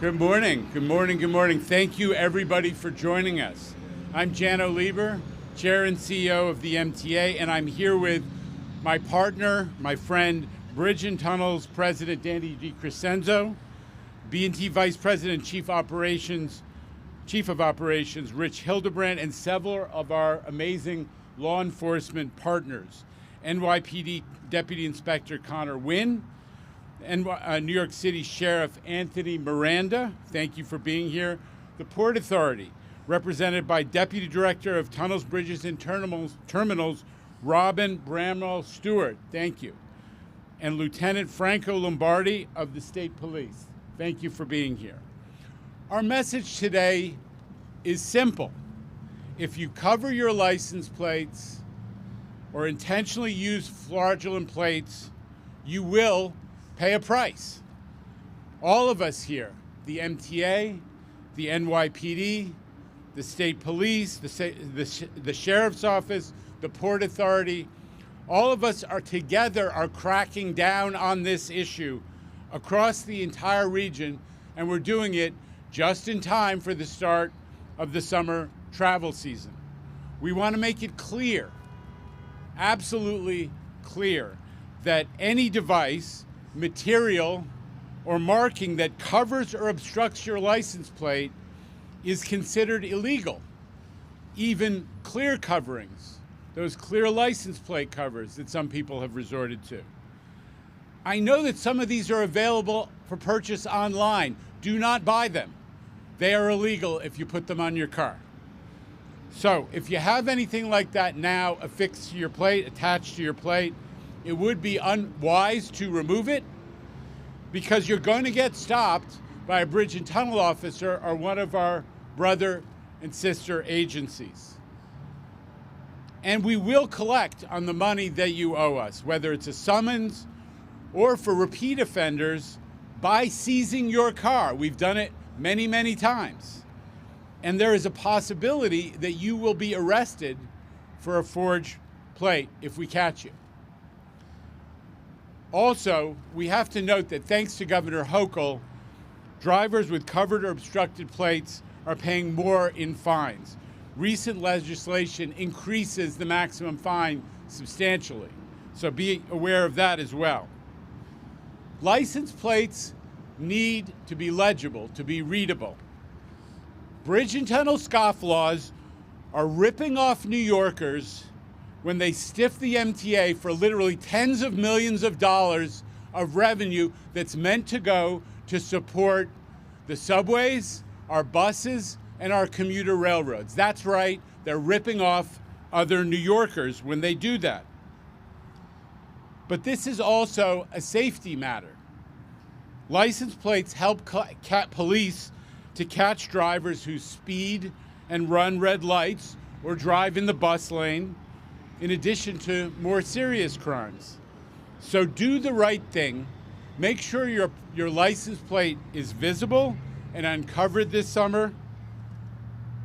Good morning, good morning, good morning. Thank you everybody for joining us. I'm Jano Lieber, Chair and CEO of the MTA, and I'm here with my partner, my friend, Bridge and Tunnels President Danny DiCrescenzo, B&T Vice President, Chief of Operations, Rich Hildebrand, and several of our amazing law enforcement partners. NYPD Deputy Inspector Connor Wynn, and New York City Sheriff Anthony Miranda, thank you for being here. The Port Authority, represented by Deputy Director of Tunnels, Bridges, and Terminals, Robin Bramwell Stewart, thank you. And Lieutenant Franco Lombardi of the State Police, thank you for being here. Our message today is simple. If you cover your license plates or intentionally use fraudulent plates, you will pay a price. All of us here, the MTA, the NYPD, the State Police, the Sheriff's Office, the Port Authority, all of us are cracking down on this issue across the entire region, and we're doing it just in time for the start of the summer travel season. We want to make it clear, absolutely clear, that any device, material, or marking that covers or obstructs your license plate is considered illegal. Even clear coverings, those clear license plate covers that some people have resorted to. I know that some of these are available for purchase online. Do not buy them. They are illegal if you put them on your car. So if you have anything like that now affixed to your plate, attached to your plate, it would be unwise to remove it, because you're going to get stopped by a bridge and tunnel officer or one of our brother and sister agencies. And we will collect on the money that you owe us, whether it's a summons or for repeat offenders, by seizing your car. We've done it many, many times. And there is a possibility that you will be arrested for a forged plate if we catch you. Also, we have to note that thanks to Governor Hochul, drivers with covered or obstructed plates are paying more in fines. Recent legislation increases the maximum fine substantially, so be aware of that as well. License plates need to be legible, to be readable. Bridge and tunnel scofflaws are ripping off New Yorkers when they stiff the MTA for literally tens of millions of dollars of revenue that's meant to go to support the subways, our buses, and our commuter railroads. That's right, they're ripping off other New Yorkers when they do that. But this is also a safety matter. License plates help police to catch drivers who speed and run red lights or drive in the bus lane, in addition to more serious crimes. So do the right thing. Make sure your license plate is visible and uncovered this summer,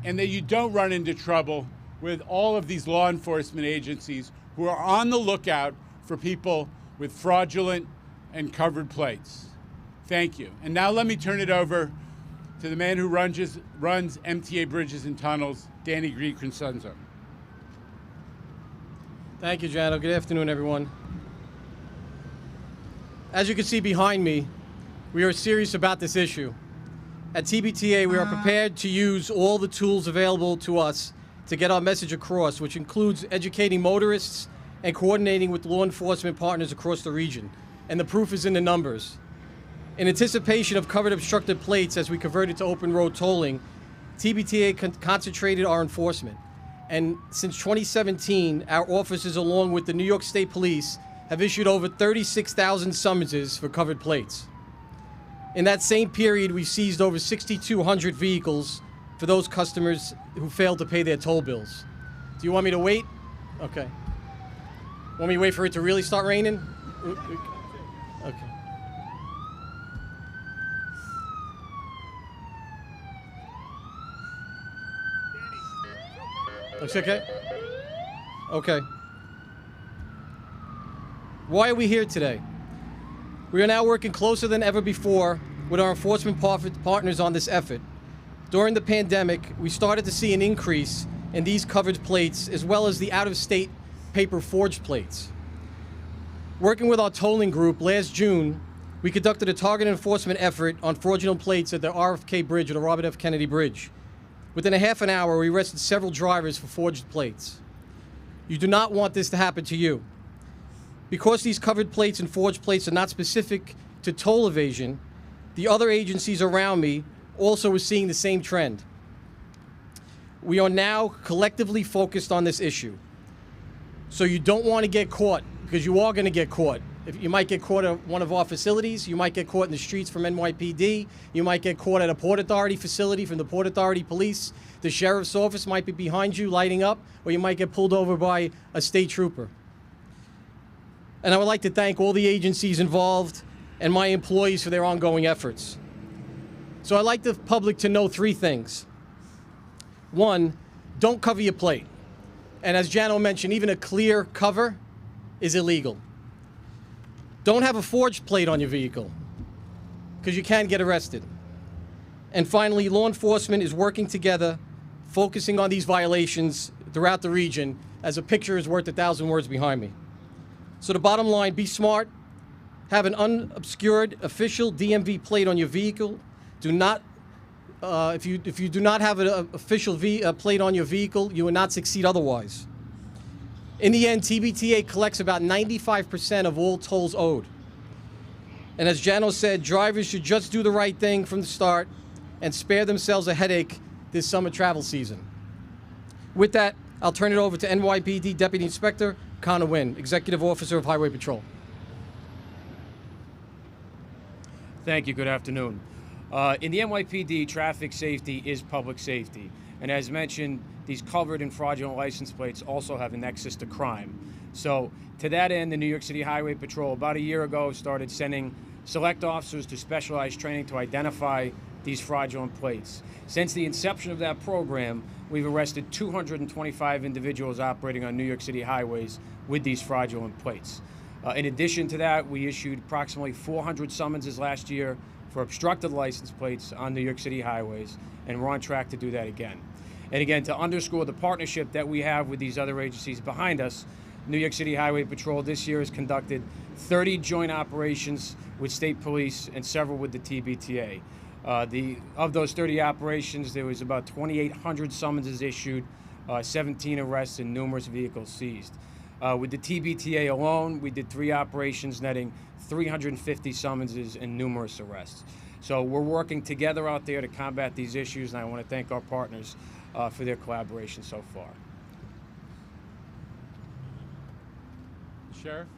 and that you don't run into trouble with all of these law enforcement agencies who are on the lookout for people with fraudulent and covered plates. Thank you. And now let me turn it over to the man who runs MTA Bridges and Tunnels, Danny DiCrescenzo. Thank you, Jano. Good afternoon, everyone. As you can see behind me, we are serious about this issue. At TBTA, we are prepared to use all the tools available to us to get our message across, which includes educating motorists and coordinating with law enforcement partners across the region. And the proof is in the numbers. In anticipation of covered obstructed plates as we converted to open road tolling, TBTA concentrated our enforcement. And since 2017, our officers, along with the New York State Police, have issued over 36,000 summonses for covered plates. In that same period, we seized over 6,200 vehicles for those customers who failed to pay their toll bills. Do you want me to wait? Okay. Want me to wait for it to really start raining? Okay. Looks okay? Okay. Why are we here today? We are now working closer than ever before with our enforcement partners on this effort. During the pandemic, we started to see an increase in these covered plates as well as the out-of-state paper forged plates. Working with our tolling group last June, we conducted a targeted enforcement effort on fraudulent plates at the RFK Bridge or the Robert F. Kennedy Bridge. Within a half an hour, we arrested several drivers for forged plates. You do not want this to happen to you. Because these covered plates and forged plates are not specific to toll evasion, the other agencies around me also are seeing the same trend. We are now collectively focused on this issue. So you don't want to get caught, because you are going to get caught. You might get caught at one of our facilities, you might get caught in the streets from NYPD, you might get caught at a Port Authority facility from the Port Authority Police, the Sheriff's Office might be behind you lighting up, or you might get pulled over by a state trooper. And I would like to thank all the agencies involved and my employees for their ongoing efforts. So I'd like the public to know 3 things. 1, don't cover your plate. And as Jano mentioned, even a clear cover is illegal. Don't have a forged plate on your vehicle, because you can get arrested. And finally, law enforcement is working together, focusing on these violations throughout the region, as a picture is worth 1,000 words behind me. So the bottom line, be smart, have an unobscured official DMV plate on your vehicle. Do not, if you do not have an official plate on your vehicle, you will not succeed otherwise. In the end, TBTA collects about 95% of all tolls owed. And as Jano said, drivers should just do the right thing from the start and spare themselves a headache this summer travel season. With that, I'll turn it over to NYPD Deputy Inspector Connor Wynn, Executive Officer of Highway Patrol. Thank you. Good afternoon. In the NYPD, traffic safety is public safety. And as mentioned, these covered and fraudulent license plates also have a nexus to crime. So to that end, the New York City Highway Patrol about a year ago started sending select officers to specialized training to identify these fraudulent plates. Since the inception of that program, we've arrested 225 individuals operating on New York City highways with these fraudulent plates. In addition to that, we issued approximately 400 summonses last year for obstructed license plates on New York City highways, and we're on track to do that again. And again, to underscore the partnership that we have with these other agencies behind us, New York City Highway Patrol this year has conducted 30 joint operations with state police and several with the TBTA. Of those 30 operations, there was about 2,800 summonses issued, 17 arrests, and numerous vehicles seized. With the TBTA alone, we did 3 operations netting 350 summonses and numerous arrests. So we're working together out there to combat these issues, and I want to thank our partners for their collaboration so far. Sheriff?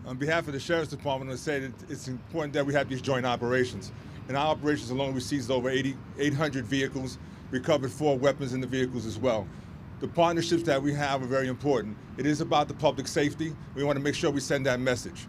On behalf of the Sheriff's Department, I want to say that it's important that we have these joint operations. In our operations alone, we seized over 800 vehicles, recovered 4 weapons in the vehicles as well. The partnerships that we have are very important. It is about the public safety. We want to make sure we send that message.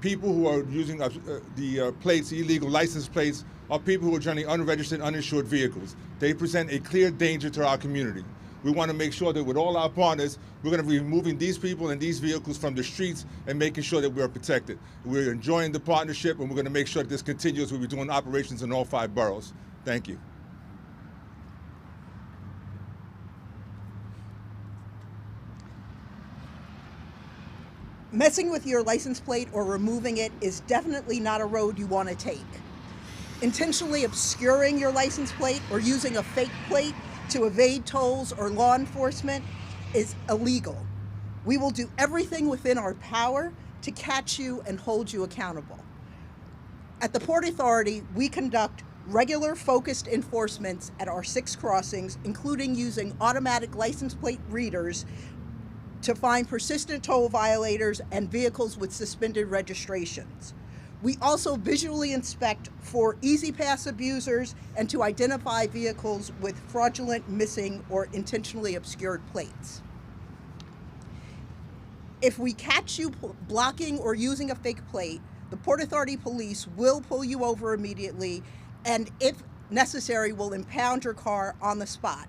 People who are using the plates, illegal license plates, are people who are driving unregistered, uninsured vehicles. They present a clear danger to our community. We want to make sure that with all our partners, we're going to be removing these people and these vehicles from the streets and making sure that we're protected. We're enjoying the partnership, and we're going to make sure that this continues. We'll be doing operations in all 5 boroughs. Thank you. Messing with your license plate or removing it is definitely not a road you want to take. Intentionally obscuring your license plate or using a fake plate to evade tolls or law enforcement is illegal. We will do everything within our power to catch you and hold you accountable. At the Port Authority, we conduct regular focused enforcements at our 6 crossings, including using automatic license plate readers to find persistent toll violators and vehicles with suspended registrations. We also visually inspect for easy pass abusers and to identify vehicles with fraudulent, missing, or intentionally obscured plates. If we catch you blocking or using a fake plate, the Port Authority Police will pull you over immediately, and if necessary, will impound your car on the spot,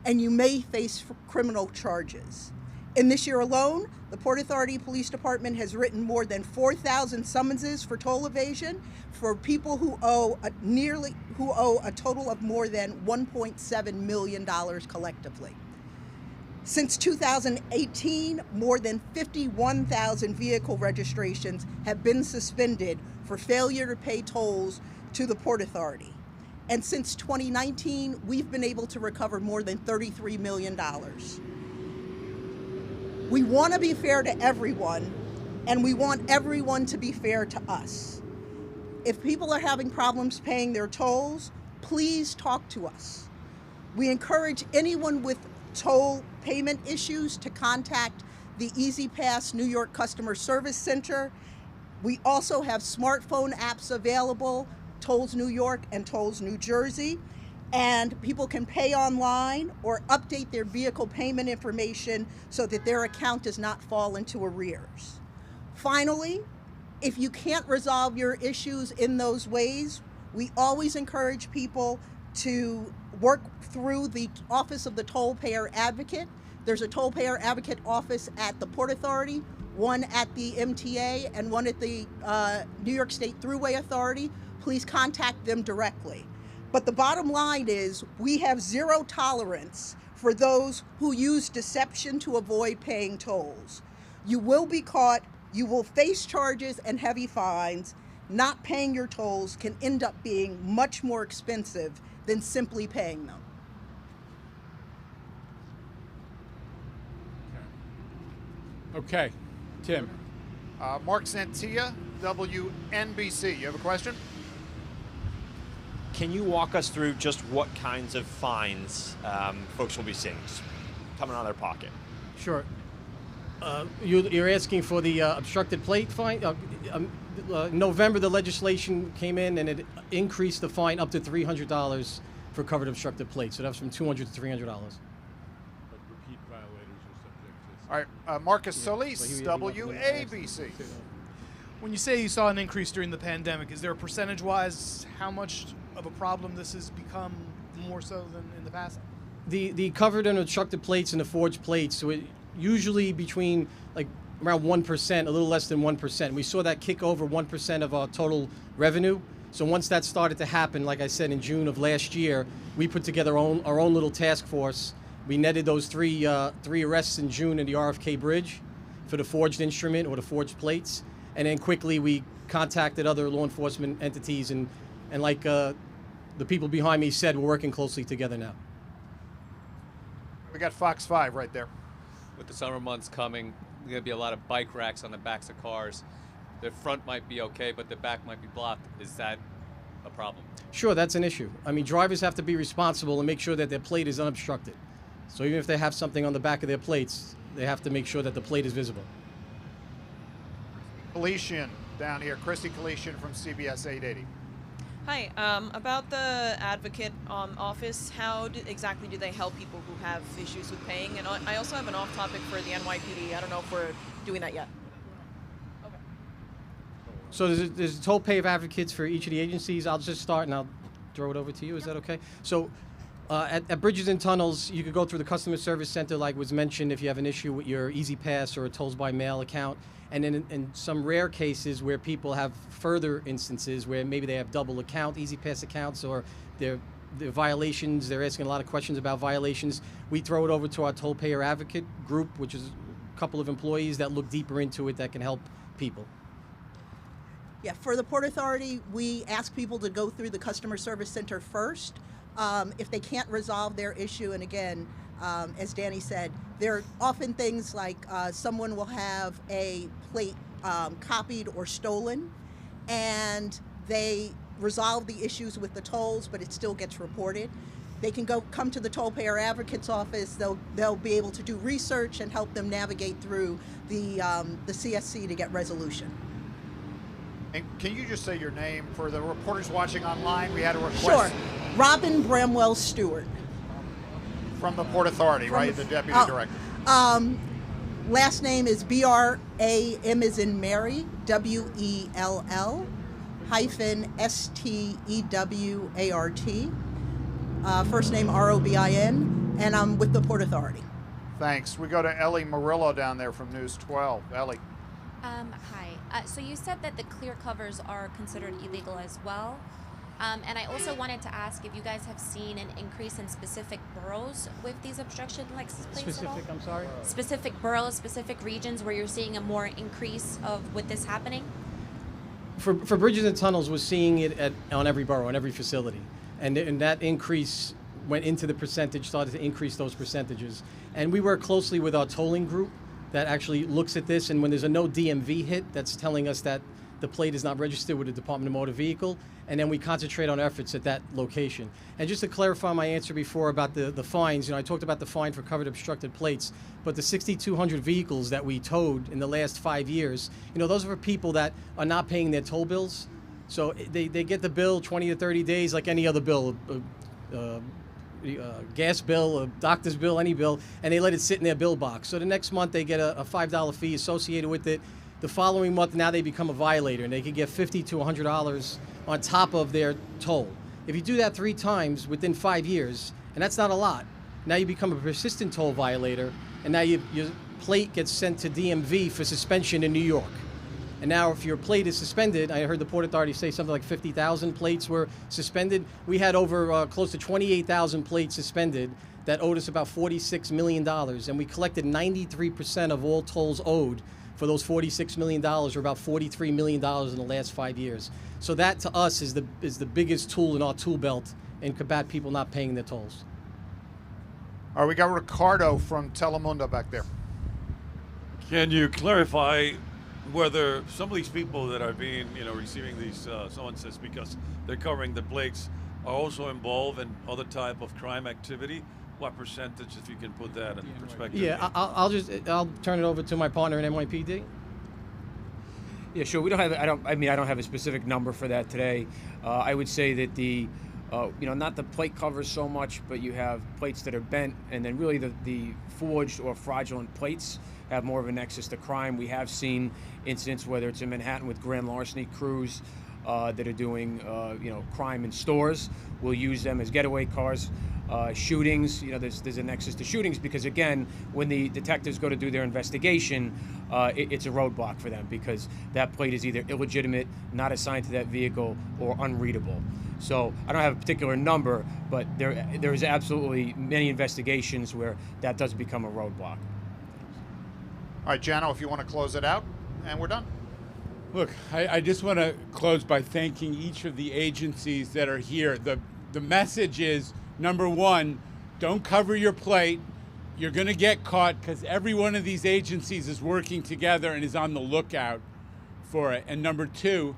and you may face criminal charges. In this year alone, the Port Authority Police Department has written more than 4,000 summonses for toll evasion for people who owe a total of more than $1.7 million collectively. Since 2018, more than 51,000 vehicle registrations have been suspended for failure to pay tolls to the Port Authority. And since 2019, we've been able to recover more than $33 million. We want to be fair to everyone, and we want everyone to be fair to us. If people are having problems paying their tolls, please talk to us. We encourage anyone with toll payment issues to contact the Easy Pass New York Customer Service Center. We also have smartphone apps available, Tolls New York and Tolls New Jersey, and people can pay online or update their vehicle payment information so that their account does not fall into arrears. Finally, if you can't resolve your issues in those ways, we always encourage people to work through the Office of the Toll Payer Advocate. There's a Toll Payer Advocate office at the Port Authority, one at the MTA, and one at the New York State Thruway Authority. Please contact them directly. But the bottom line is we have zero tolerance for those who use deception to avoid paying tolls. You will be caught, you will face charges and heavy fines. Not paying your tolls can end up being much more expensive than simply paying them. Okay, Tim. Mark Santia, WNBC. You have a question? Can you walk us through just what kinds of fines folks will be seeing, just coming out of their pocket? Sure. You're asking for the obstructed plate fine? In November, the legislation came in and it increased the fine up to $300 for covered obstructed plates. So that was from $200 to $300. But repeat violators are subject to. All right, Marcus Solis, WABC. When you say you saw an increase during the pandemic, is there a percentage-wise how much of a problem this has become more so than in the past? The covered and obstructed plates and the forged plates, so it usually between like around 1%, a little less than 1%. We saw that kick over 1% of our total revenue. So once that started to happen, like I said, in June of last year, we put together our own little task force. We netted those three arrests in June in the RFK Bridge for the forged instrument or the forged plates. And then quickly we contacted other law enforcement entities, and like the people behind me said, we're working closely together now. We got Fox 5 right there. With the summer months coming, there's going to be a lot of bike racks on the backs of cars. The front might be okay, but the back might be blocked. Is that a problem? Sure, that's an issue. I mean, drivers have to be responsible and make sure that their plate is unobstructed. So even if they have something on the back of their plates, they have to make sure that the plate is visible. Kalician down here. Christy Kalician from CBS 880. Hi, about the advocate office, how exactly do they help people who have issues with paying? And I also have an off topic for the NYPD. I don't know if we're doing that yet. Okay. So there's a toll pay of advocates for each of the agencies. I'll just start and I'll throw it over to you. Is that okay? So at Bridges and Tunnels, you could go through the customer service center, like was mentioned, if you have an issue with your Easy Pass or a tolls by mail account. And then in some rare cases where people have further instances where maybe they have double account, Easy Pass accounts, or their violations, they're asking a lot of questions about violations, we throw it over to our toll payer advocate group, which is a couple of employees that look deeper into it that can help people. Yeah, for the Port Authority, we ask people to go through the customer service center first. If they can't resolve their issue, and again, as Danny said, there are often things like someone will have a plate copied or stolen, and they resolve the issues with the tolls, but it still gets reported. They can come to the toll payer advocate's office. They'll be able to do research and help them navigate through the CSC to get resolution. And can you just say your name for the reporters watching online? We had a request. Sure. Robin Bramwell Stewart. From the Port Authority, right? The deputy director. Last name is B-R-A-M as in Mary, W-E-L-L -S-T-E-W-A-R-T. First name R-O-B-I-N, and I'm with the Port Authority. Thanks. We go to Ellie Murillo down there from News 12. Ellie. Hi. So you said that the clear covers are considered illegal as well. And I also wanted to ask if you guys have seen an increase in specific boroughs with these obstruction license plates at all? I'm sorry? Specific boroughs, specific regions where you're seeing a more increase of with this happening? For bridges and tunnels, we're seeing it on every borough, on every facility. And that increase went into the percentage, started to increase those percentages. And we work closely with our tolling group that actually looks at this. And when there's a no DMV hit, that's telling us that the plate is not registered with the Department of Motor Vehicle, and then we concentrate on efforts at that location. And just to clarify my answer before about the fines, I talked about the fine for covered obstructed plates, but the 6,200 vehicles that we towed in the last 5 years, those are for people that are not paying their toll bills. So they get the bill 20 to 30 days like any other bill, gas bill, a doctor's bill, any bill, and they let it sit in their bill box. So the next month they get a $5 fee associated with it. The following month, now they become a violator, and they can get $50 to $100 on top of their toll. If you do that 3 times within 5 years, and that's not a lot, now you become a persistent toll violator, and now your plate gets sent to DMV for suspension in New York. And now if your plate is suspended, I heard the Port Authority say something like 50,000 plates were suspended. We had over close to 28,000 plates suspended that owed us about $46 million, and we collected 93% of all tolls owed for those $46 million, or about $43 million in the last 5 years. So that, to us, is the biggest tool in our tool belt in combat people not paying their tolls. All right, we got Ricardo from Telemundo back there. Can you clarify whether some of these people that are being, receiving these summonses because they're covering the plates are also involved in other type of crime activity? What percentage, if you can put that in perspective? Yeah, I'll turn it over to my partner in NYPD. Yeah, sure. I don't have a specific number for that today. I would say that not the plate covers so much, but you have plates that are bent, and then really the forged or fraudulent plates have more of a nexus to crime. We have seen incidents, whether it's in Manhattan with grand larceny crews that are doing crime in stores. We'll use them as getaway cars. Shootings, there's a nexus to shootings because, again, when the detectives go to do their investigation, it's a roadblock for them because that plate is either illegitimate, not assigned to that vehicle, or unreadable. So I don't have a particular number, but there is absolutely many investigations where that does become a roadblock. All right, Jano, if you want to close it out, and we're done. Look, I just want to close by thanking each of the agencies that are here. The message is, number one, don't cover your plate. You're going to get caught because every one of these agencies is working together and is on the lookout for it. And number two,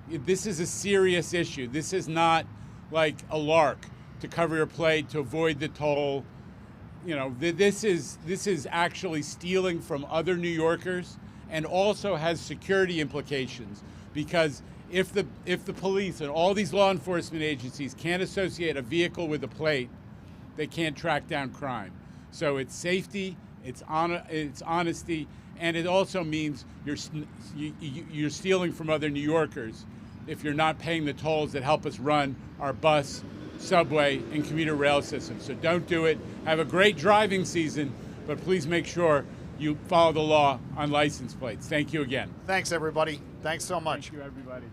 this is a serious issue. This is not like a lark to cover your plate, to avoid the toll. This is actually stealing from other New Yorkers, and also has security implications because if the police and all these law enforcement agencies can't associate a vehicle with a plate, they can't track down crime. So it's safety, it's honesty, and it also means you're stealing from other New Yorkers if you're not paying the tolls that help us run our bus, subway, and commuter rail system. So don't do it. Have a great driving season, but please make sure you follow the law on license plates. Thank you again. Thanks, everybody. Thanks so much. Thank you, everybody.